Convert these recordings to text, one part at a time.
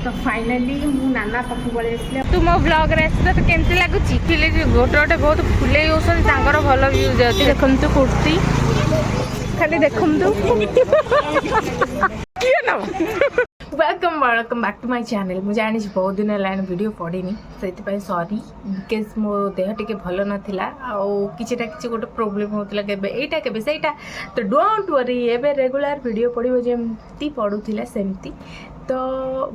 तो फाइनाली मु नाना पाखु पड़े आसले तू मो ब्लॉग रे आस तो केमती लागुची फिले गोटे गोटे बहुत फुले होसन तांकर भल व्यूज अछि देखंतु कुर्ती खाली देखंतु किए ना welcome back to my channel मुझे जानी बहुत दिन है वीडियो पड़ेनी से सॉरी बिकज मो देह टे भल नाला किछटा किसी गोटे प्रोब्लेम होता केटा के सहीटा तो डोंट वरी एबे रेगुलर वीडियो पड़ो जमती पड़ूला सेमती तो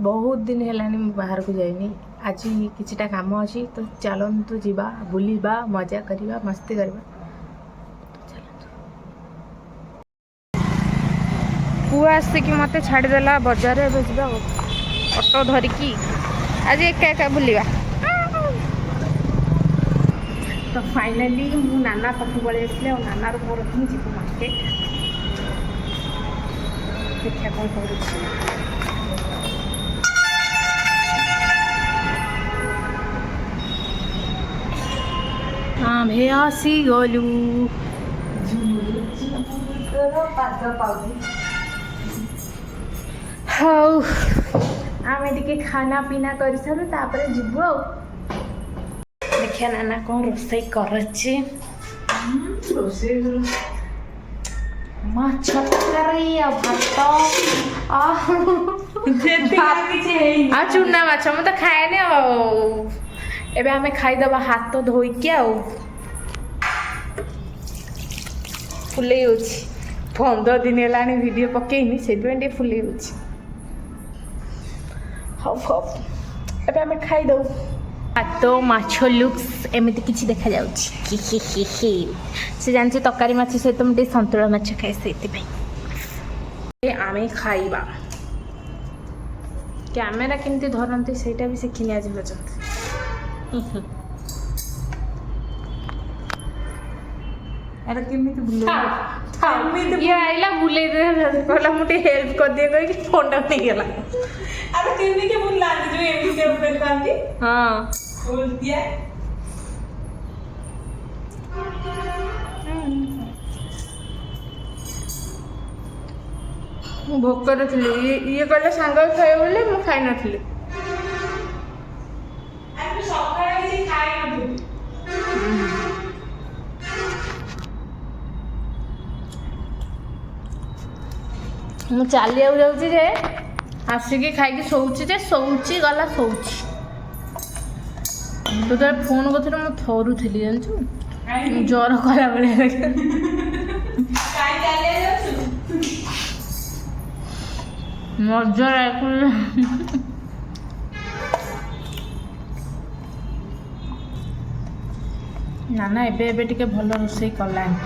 बहुत दिन है बाहर को जाइनी आज किछटा काम अच्छी तो चलतु जीवा बुलवा मजा करवा मस्ती करवा पुआ आसिकी मत छाड़देला बजार जा ऑटो धरिकी आज एका एका बुलवा तो फाइनाली मु नाना पाखु पड़े आसले नाना मोर ही जीव मार्केट देखा कौन कर आमे आसी गलु हाँ आम टे खाना पीना कर सारू तापर जीव देखिया नाना कौन रोसई कर माछ तरकारी आ भात चूना माछ मैं तो खाएनी एबे आमे खाईदबा हाथ धोईकी फुले 15 दिन है वीडियो पकईनी से फुले हाँ एबे आमे खाईदू तो माछ लुक्स एमती किसी देखा जाउछि से जानछि तकारी माछ सहित मुझे संतुला माछ खाए से आमे खाइबा कैमेरा केमती धरती सेटा भी शिखिनी आज पर्यंत अरे केमिति बुले ये आइला बुले दे कहला मुटे हेल्प कर दिए कहि कि फोन नहीं गेला अरे केमिति बुला जो एमि के ऊपर कांदी हां बोल दिया भोक रखली ये कहले सांग खाए बोले मु खाई नथली मु चलिया जाऊँगी जे आसिकी खाई शोची जे शोची गला शोची तो तार फोन कथर मैं थरुली जानचु ज्वर कला भाया मजा नाना एबे एबे टिके भल रोसई कलानी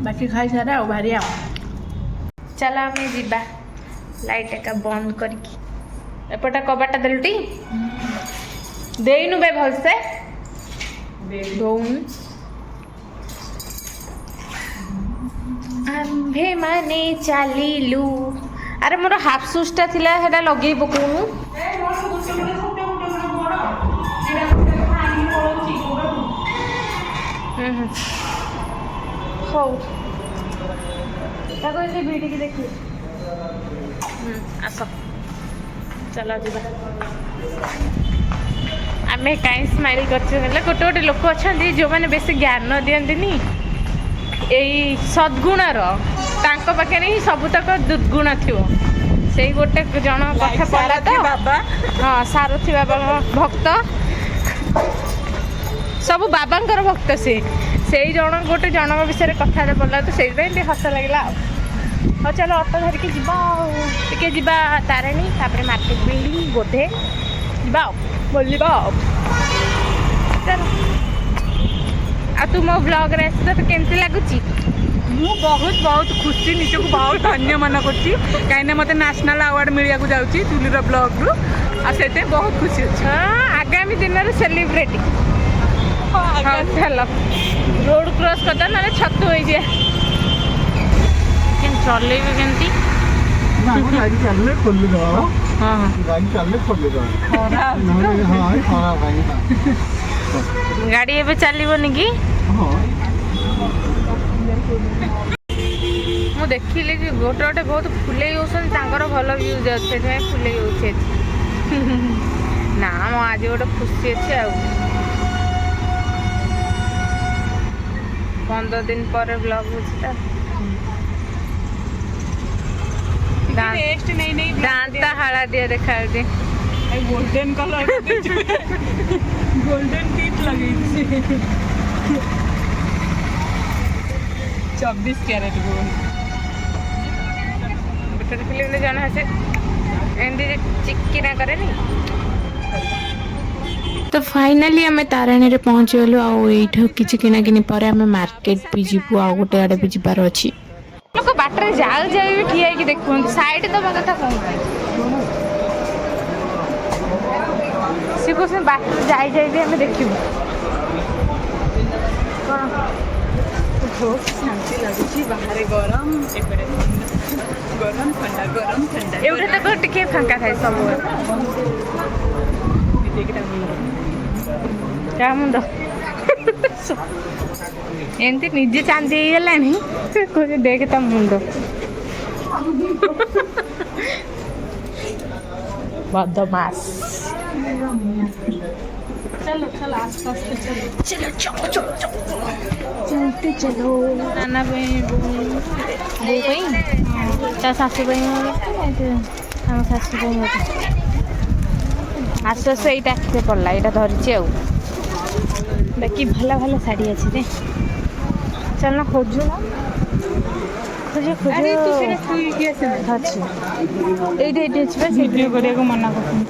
बाकी खाई सारे आ भारी आ चल आम जीवा लाइट एका बंद करके एपटा कबाटा देलुटी देनु बे भलसे दौन आंभे माने चलिलु अरे मोर हाफ सुजटा थिला हेडा लगे पकोनु हौ ताको ये वीडियो की देखिए आस चलो जीवा आमे कहीं स्माइल करछे गोटे गोटे लोक अच्छा जो मैंने बेसी ज्ञान दियंतिनी यही सद्गुणर तांको पाखे ही सबुतक दुर्गुण थी से गोटे जन कथा पड़ा तो बाबा हाँ सारथी बाबा भक्त सब बाबांकर भक्त से जन गोटे जनक विषय कथा पड़ा तो से हस लगे हाँ चलो ऑटो धरिकी टे जा तारिणी तापर मार्केट बिल्डिंग बोधे जा बोलवा चलो आ तू मो ब्लॉग रे तो केमती लगुची मु बहुत बहुत खुशी निजक बहुत धन्य मन कहीं मत नेशनल अवार्ड मिलिया जाऊँगी तुलीर ब्लॉग रु आते बहुत खुशी अच्छे हाँ आगामी दिन में सेलिब्रिटी रोड क्रॉस करता ना छतु हो जाए चल केमती ଗାଡ଼ି ଚାଲିଲେ ଖୋଲିଦେବା ହଁ ହଁ ଗାଡ଼ି ଚାଲିଲେ ଖୋଲିଦେବା ଗାଡ଼ି ଏବେ ଚାଲିବନି କି? ହଁ ମୁଁ ଦେଖିଲି କି ଗୋଟେ ଗୋଟେ ବହୁତ ଫୁଲେଇ ହେଉଛନ୍ତି ତାଙ୍କର ଭଲ ଭ୍ୟୁଜ୍ ଅଛି ସେଥିପାଇଁ ଫୁଲେଇ ହେଉଛି ଏଠି ନା ମୁଁ ଆଜି ଗୋଟେ ଖୁସି ଅଛି ଆଉ 15 ଦିନ ପରେ ବ୍ଲଗ୍ ହେଉଛି ତ ଦାନ୍ତ ହଳଦିଆ ଦେଖାଯାଉଛି ଗୋଲ୍ଡେନ୍ କଲର୍ ଗୋଲ୍ଡେନ୍ ଟିପ୍ ଲଗେଇଛି 24 କ୍ୟାରେଟ୍ ଗୋଲ୍ଡ ଗୋଟେ ଫିଲ୍ମରେ ଜଣେ ଆସେ ଏମିତି ଚିକିନା କରେନି ତ ଫାଇନାଲି ଆମେ ତାରିଣୀରେ ପହଞ୍ଚିଗଲୁ ଆଉ ଏଇଠୁ କିଛି କିଣାକିଣି ପରେ ଆମେ ମାର୍କେଟ ବି ଯିବୁ ଆଉ ଗୋଟେ ଆଡ଼େ ବି ଯିବାର ଅଛି ଲୋକ ବାଟରେ ଯାଉ ଯାଉ ବି ଠିଆ ହେଇକି ଦେଖୁଛନ୍ତି ସାଇଡ୍ ଦେବା କଥା କହୁନାହାନ୍ତି ସେ କହୁଛନ୍ତି ବାଟରେ ଯାଇ ଯାଇ ବି ଆମେ ଦେଖିବୁ କ'ଣ ବହୁତ ଶାନ୍ତି ଲାଗୁଛି ବାହାରେ ଗରମ ଏପଟେ ଗରମ ଥଣ୍ଡା ଏଉଟା ତାକୁ ଟିକେ ଫାଙ୍କା ଥାଏ ସବୁବେଳେ କା ମୁଣ୍ଡ ଏମିତି ନିଜେ ଚାନ୍ଦି ହେଇଗଲାଣି କହୁଛି ଦେଖେ ତା ମୁଣ୍ଡ ବଦମାସ चलो चलो आसपास पे चलो चलते चलो नाना ପାଇଁ ବୋଉ ପାଇଁ ତା ଶାଶୁ ପାଇଁ ଆମ ଶାଶୁ ପାଇଁ ଗୋଟେ ଆସୁ ଆସୁ ଏଇଟା ଆଖିରେ ପଡ଼ିଲା ଏଇଟା ଧରିଛି ଆଉ ବାକି ଭଲ ଭଲ ଶାଢ଼ୀ ଅଛି ଯେ ଚାଲ ଖୋଜୁ ନା ଖୋଜ ଖୋଜ ଅଛି ଏଇଠି ଏଇଠି ଅଛି ବା ଭିଡ଼ିଓ କରିବାକୁ ମନା କରୁଛନ୍ତି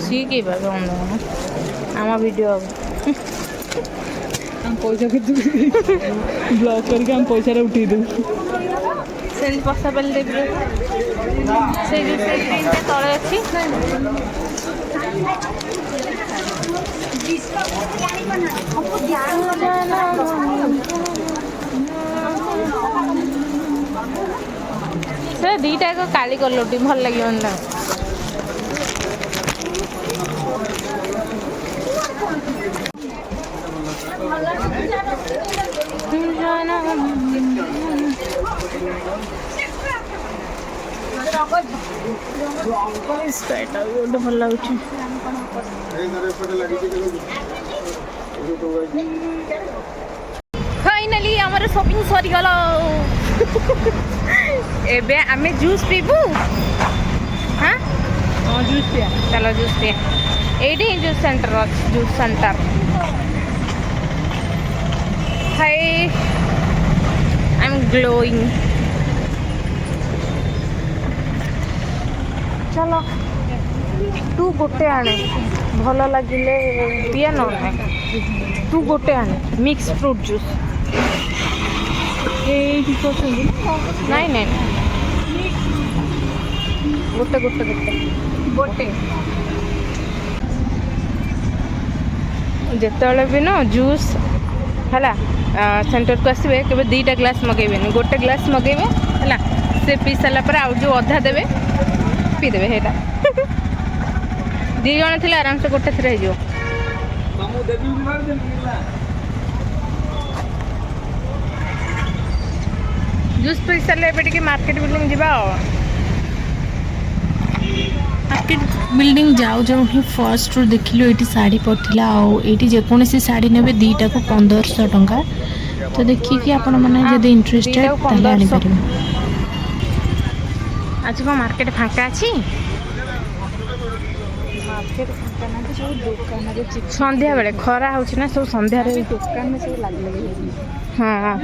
ସିଏ କିଏ ପାবে ଅନ୍ଧ ଆମ ଭିଡ଼ିଓ ହବ हम पैसा के ब्लॉग करके हम पैसा रे उठेई दऊ ସେମିତି ପଶା ପାଲି ଦେବି ସେଇ ଯେଉଁ ସେଇ ଗ୍ରୀନ୍ଟା ତଳେ ଅଛି ସେ ଦୁଇଟା ଏକ କାଳି କଲରଟି ଭଲ ଲାଗିବନି ନା ସ୍କାଇଟା ବି ଗୋଟେ ଭଲ ଲାଗୁଛି ଫାଇନାଲି ଆମର ସପିଂ ସରିଗଲା ଏବେ ଆମେ ଜୁସ୍ ପିଇବୁ ହଁ जूस पिया ଚାଲ ଜୁସ୍ ପିଇବା ଏଇଠି ହିଁ ଜୁସ୍ ସେଣ୍ଟର ଅଛି juice centre high I M glowing ଚାଲ ତୁ ଗୋଟେ ଆଣେ ଭଲ ଲାଗିଲେ ପିଆ ନହେଲେ ତୁ ଗୋଟେ ଆଣେ ମିକ୍ସ ଫ୍ରୁଟ୍ ଜୁସ୍ ଏଇଠି କରୁଛନ୍ତି ନାଇଁ ନାଇଁ ଗୋଟେ ଗୋଟେ ଗୋଟେ ଗୋଟେ ଯେତେବେଳେ ବି ନ ଜୁସ୍ ହେଲା ସେଣ୍ଟରକୁ ଆସିବେ କେବେ ଦୁଇଟା ଗ୍ଲାସ୍ ମଗେଇବେନି ଗୋଟେ ଗ୍ଲାସ୍ ମଗେଇବେ ହେଲା ସେ ପିଇ ସାରିଲା ପରେ ଆଉ ଯେଉଁ ଅଧା ଦେବେ ପିଇଦେବେ ସେଇଟା 2 ଜଣ ଥିଲେ ଆରାମସେ ଗୋଟେ ଥରେ ହେଇଯିବ ଜୁସ୍ ପିଇ ସାରିଲେ ଏବେ ଟିକେ ମାର୍କେଟ ବିଲ୍ଡିଂ ଯିବା ଆଉ मार्केट बिल्डिंग जाऊ जाऊ ही फर्स्ट रू देखिलु एटी साड़ी पड़थिला आउ एटी जे कोनसी साड़ी नेबे दीटा को 1500 टंका तो देखि कि आपण माने जदि इंटरेस्टेड ताले आनी परिबे आज को मार्केट फांका अछि मार्केट खाना तो सब दुकान रे संध्या बेले खरा होछि ना सब संध्या रे दुकान में सब लाग लगे हाँ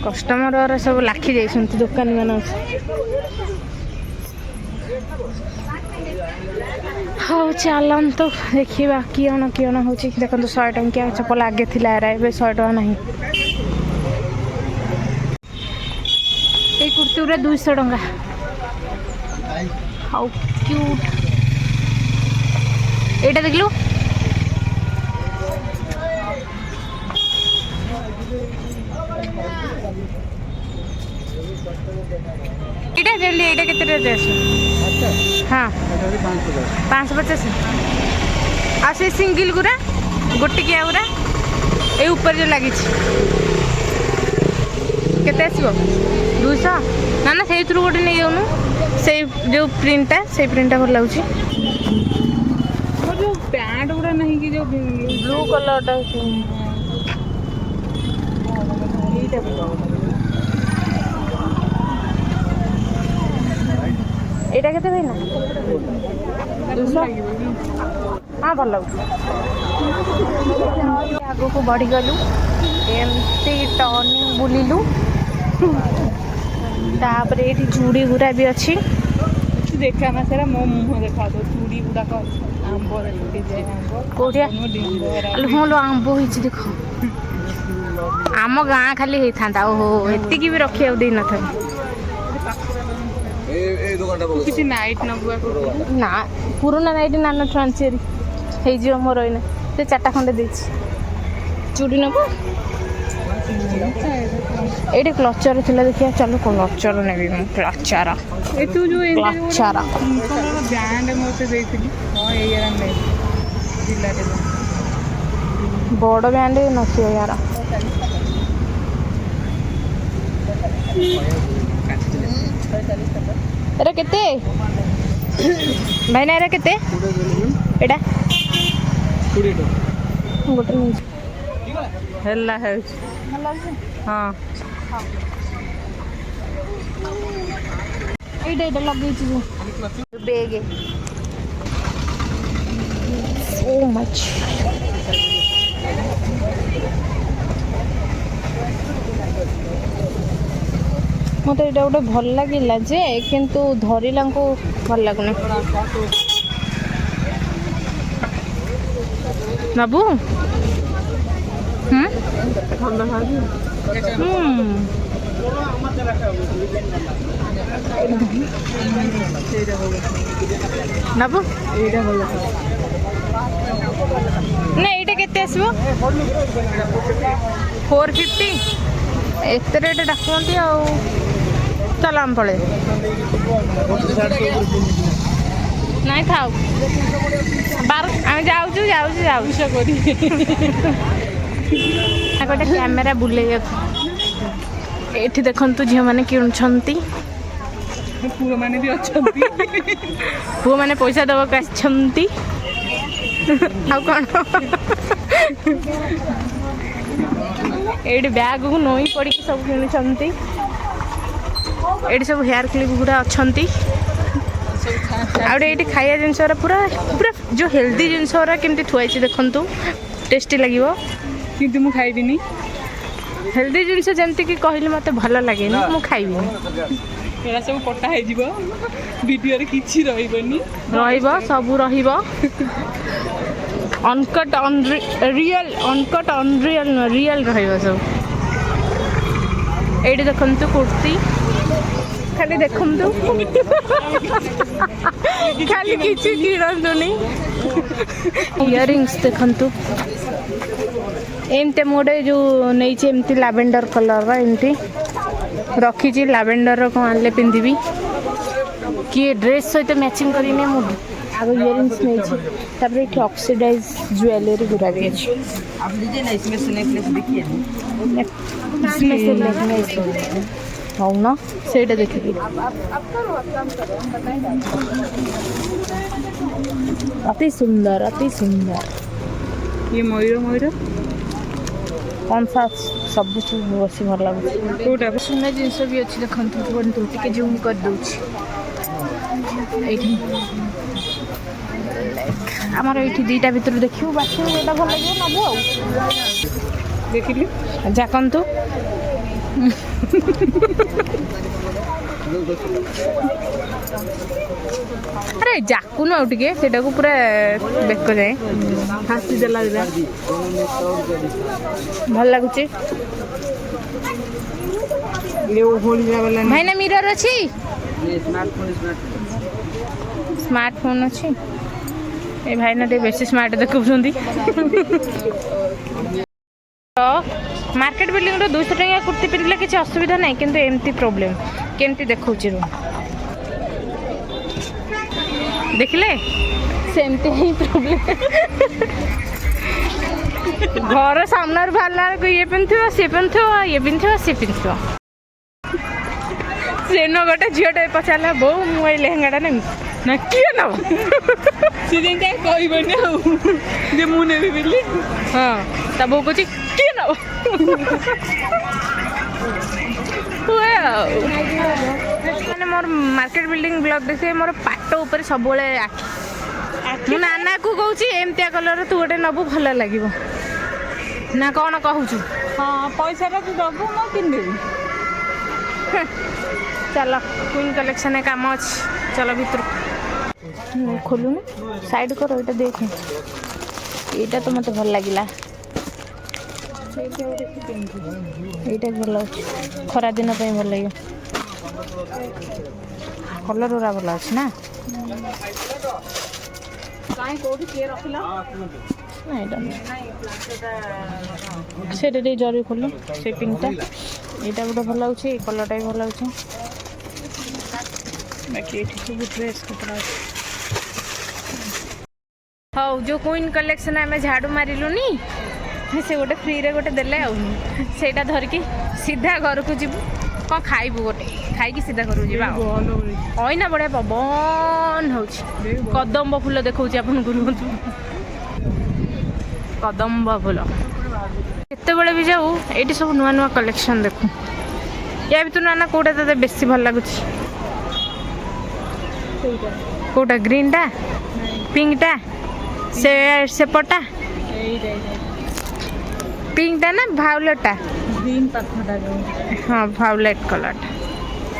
कस्टमर सब लाखी जाइछन्ति दुकान मान हाँ चलतु देखा किण किण हो देखो 100 टंकिया चपल आगे थिला एरा 100 टका ना ये कुर्ती पूरा 200 टंका हाउ क्यूट एटा देखलु पचारि एटा केते रेट आस हाँ 550 आ से सिंगल गुरा गोटिकिया गुरा ए ऊपर जो लगी केते आसो 200 ना ना से गोटे नहीं जाऊनु से जो प्रिंटा भल लगुच जो पैंट गुड़ा नहीं कि जो ब्लू कलर टा एटा केते भाई ना 200 हाँ भल लगुच आगो को बढ़ी गलु एमती टर्निंग बुलिलु तापर ये चूड़ी गुरा भी अच्छी देखा ना सारा मो मुँह देखा दो चूड़ी गुड़ाक आंब कौटिया हाँ लो आंब हो देख आम गाँ खाली होता ओहो एतिक भी रखा दे न किसी नाइट नबुआ ना पुराना नाइट नाना ट्रांसफर हो मोर एना से 4टा खंडे दे चूड़ी नब ये क्लचर थिला देखिए चलो क्लचर नेबी मु क्लचर ए तू जो क्लचर ब्रांड मते देइथिली हां ए यार नै जिल्ला रे बड़ ब्रांड नथियो यार अरे केते भाई ना रे केते एटा 20 टका गोटे नहीं हल्ला है हां एटा लगे बेग सो मच मत ये गोटे भल लगे जे किंतु धरला को भल लगुन बाबू नबू ना ये केते आसबो 450 एते रेट डाकती आ चल आम पड़े नहीं था बार आम जाऊँ गोटे कैमेरा बुले ये देखु झील मैंने किणुंट पुओ माने भी अच्छा पुओ मैंने पैसा दबाक आछंती आ कौन ये बैग को नई पड़ी सब किणुंट ये सब हेयर क्लिप गुड़ा अच्छा आउटे ये खाया जिनस पूरा पूरा जो हेल्दी जिनस केमती थुआई देखु टेस्टी लगे किंतु मु खाइबिनी हेल्दी जिनस जमती कि कहले मत भल लगे मु खाइबी एरा सब कटा है जीवो वीडियो रे किछि रहइबनी रहइबो सब रहइबो uncut real uncut unreal real रहइबो सब एडी देखंतु कुर्ती खाली देखंतु खाली किछि किरंतुनी इयरिंग्स देखंतु एमते मोडे जो नहीं एमती लैवेंडर कलर एमती रखी लैवेंडर कौन आने पिंधि किए ड्रेस सहित मैचिंग करने मुझे आगे इयरिंग्स नहीं ये ऑक्सीडाइज ज्वेलरी गुरा भी अच्छे हाँ ना से देखिए अति सुंदर ये मयूर मयूर कौन सा सब बस भल लगे कोटा सुना जिनस भी अच्छी देखते टे जूम कर दूची आमर ये 2टा भर देखू बाकी यहाँ भल लगे नबू आ देखिली जाकंतु अरे जाकुन आउ टे से पूरा बेक जाए फाँसी देला भल लगुच भाई ना मिरर अच्छी स्मार्टफोन अच्छी ए भाई ना बेसी स्मार्ट देखुं मार्केट बिल्डिंग 200 टंका कुर्ती पिंधले किसी असुविधा ना कि एमती प्रोब्लेम केमती देखा ଦେଖିଲେ ସେମିତି ହିଁ ପ୍ରୋବ୍ଲେମ୍। ଘର ସାମ୍ନାରୁ ବାହାରିଲା ବେଳକୁ ଇଏ ପିନ୍ଧିଥିବ ସିଏ ପିନ୍ଧିଥିବ ଇଏ ପିନ୍ଧିଥିବ ସିଏ ପିନ୍ଧିଥିବ। ସେନ ଗୋଟେ ଝିଅଟେ ପଚାରିଲା ବୋଉ ମୁଁ ଏଇ ଲେହେଙ୍ଗାଟା ନେବି ନା କିଏ ନବ ସେ ଯେମିତି କହିବନି ଆଉ ଯେ ମୁଁ ନେବି ବୋଲି। ହଁ ତା ବୋଉ କହୁଛି କିଏ ନବ ହୁଏ ଆଉ। ମାନେ ମୋର ମାର୍କେଟ ବିଲ୍ଡିଂ ବ୍ଲଗ ଦେଖିବେ ମୋର ପାଟ ଉପରେ ସବୁବେଳେ ଆଖି। ମୁଁ ନାନାକୁ କହୁଛି ଏମିତିଆ କଲର ତୁ ଗୋଟେ ନେବୁ ଭଲ ଲାଗିବ ନା କ'ଣ କହୁଛୁ? ହଁ ପଇସାଟା ତୁ ଦେବୁ ମୁଁ କିଣିଦେବି। ଚାଲ କୁଇନ୍ କଲେକ୍ସନରେ କାମ ଅଛି ଚାଲ ଭିତରକୁ। ଖୋଲୁନି ସାଇଡ୍ କର ଏଇଟା ଦେଖେ ଏଇଟା ତ ମୋତେ ଭଲ ଲାଗିଲା। ଏଇଟା ଭଲ ଅଛି ଖରା ଦିନ ପାଇଁ ଭଲ ଲାଗିବ। କଲର୍ ଗୁରା ଭଲ ଅଛି ନା। କାହିଁ କୋଉଠି କିଏ ରଖିଲା? ନା ଏଇଟା ସେଇଟା ଟିକେ ଜରି ଖୋଲ ସେ ପିଙ୍କଟା ଏଇଟା ଗୋଟେ ଭଲ ଲାଗୁଛି ଏଇ କଲର୍ଟା ବି ଭଲ ଲାଗୁଛି। ବାକି ଏଠି ସବୁ ଡ୍ରେସ୍ କପଡ଼ା ଅଛି। ହଉ ଯେଉଁ କୁଇନ୍ କଲେକ୍ସନ ଆମେ ଝାଡ଼ୁ ମାରିଲୁନି ସେ ଗୋଟେ ଫ୍ରିରେ ଗୋଟେ ଦେଲେ ଆଉ ସେଇଟା ଧରିକି ସିଧା ଘରକୁ ଯିବୁ। କ'ଣ ଖାଇବୁ ଗୋଟେ ଖାଇକି ସିଧା ଘରକୁ ଯିବା ଆଉ। ଅଇନା ବଢ଼ିଆ ପବନ ହେଉଛି। କଦମ୍ବ ଫୁଲ ଦେଖାଉଛି ଆପଣଙ୍କୁ ରୁହନ୍ତୁ। କଦମ୍ବ ଫୁଲ କେତେବେଳେ ବି ଯାଉ ଏଇଠି ସବୁ ନୂଆ ନୂଆ କଲେକ୍ସନ୍ ଦେଖୁ। ୟା ଭିତରୁ ନା କେଉଁଟା ତତେ ବେଶୀ ଭଲ ଲାଗୁଛି? କେଉଁଟା ଗ୍ରୀନ୍ଟା ପିଙ୍କଟା ସେପଟା ପିଙ୍କଟା ନା ଭାଉଲେଟ୍ଟା? ଗ୍ରୀନ୍ ପାଖଟା ହଁ ଭାଉଲେଟ୍ କଲର୍ଟା।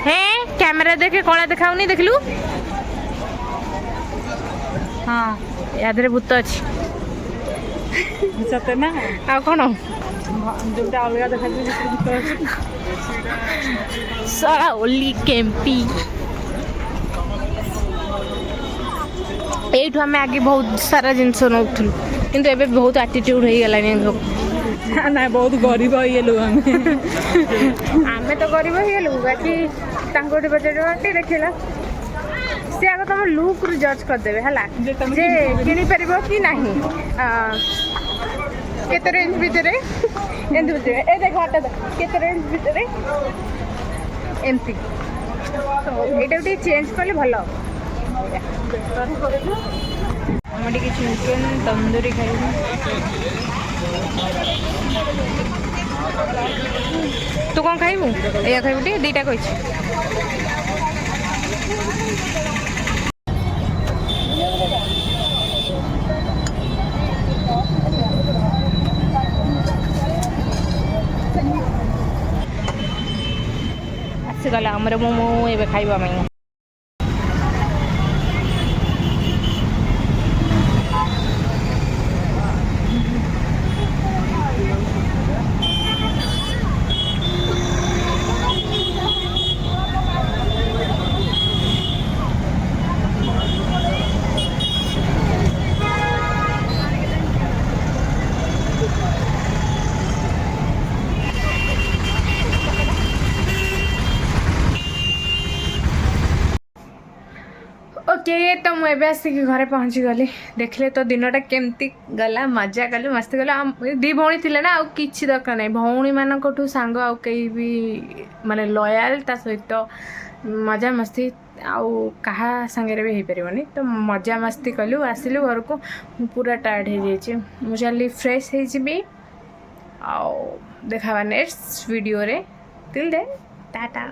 ହେ କ୍ୟାମେରା ଦେଖେ କଳା ଦେଖାଉନି ଦେଖିଲୁ? ହଁ ୟା ଦେହରେ ଭୂତ ଅଛି। ସତେ ନା ଆଉ କ'ଣ ଯୋଉଟା ଅଲଗା ଦେଖାଯିବ ଭିତରେ ଅଛି। ସାରା ଓଲି କେମ୍ପି। ଏଇଠୁ ଆମେ ଆଗେ ବହୁତ ସାରା ଜିନିଷ ନେଉଥିଲୁ କିନ୍ତୁ ଏବେ ବହୁତ ଆଟିଟ୍ୟୁଡ୍ ହେଇଗଲାଣି ସବୁ। ନାଇଁ ବହୁତ ଗରିବ ହେଇଗଲୁ ଆମେ ତ ଗରିବ ହେଇଗଲୁ ବାକି ତାଙ୍କୁ ଗୋଟେ ପଚାରିବା ଟିକେ ଦେଖିଲା ସେ ଆଗ ତମ ଲୁକ୍ରୁ ଜଜ୍ କରିଦେବେ ହେଲା ଯେ କିଣିପାରିବ କି ନାହିଁ। କେତେ ରେଞ୍ଜ ଭିତରେ ଏମିତି ବୁଝିବେ ଏ ଦେଖ କେତେ ରେଞ୍ଜ ଭିତରେ ଏମିତି ଏଇଟାକୁ ଟିକେ ଚେଞ୍ଜ କଲେ ଭଲ। ଆମେ ଟିକେ ଚିକେନ୍ ତନ୍ଦୁରୀ ଖାଇବୁ। ତୁ କ'ଣ ଖାଇବୁ? ଏଇଆ ଖାଇବୁ ଟିକେ ଦୁଇଟା କହିଛି। ଆସିଗଲା ଆମର ମୋମୋ ଏବେ ଖାଇବା ପାଇଁ। ओके तो मुझे आसिक घरे पहुँची गली। देखले तो दिनटा केमती गला मजा कलु मस्ती कलु। दी भौणी थिले ना आउ किछि दरकार नहीं भौणी मानकठु सांग आउ कहीं भी माने लॉयल ता सहित मजा मस्ती आउ कहा संगे भी हो पारनी। तो मजा मस्ती कलु आसिलु घर को पूरा टायर्ड हो जाइए मुझे चली फ्रेश हो देखा नेक्स्ट वीडियो रे। Till then Tata.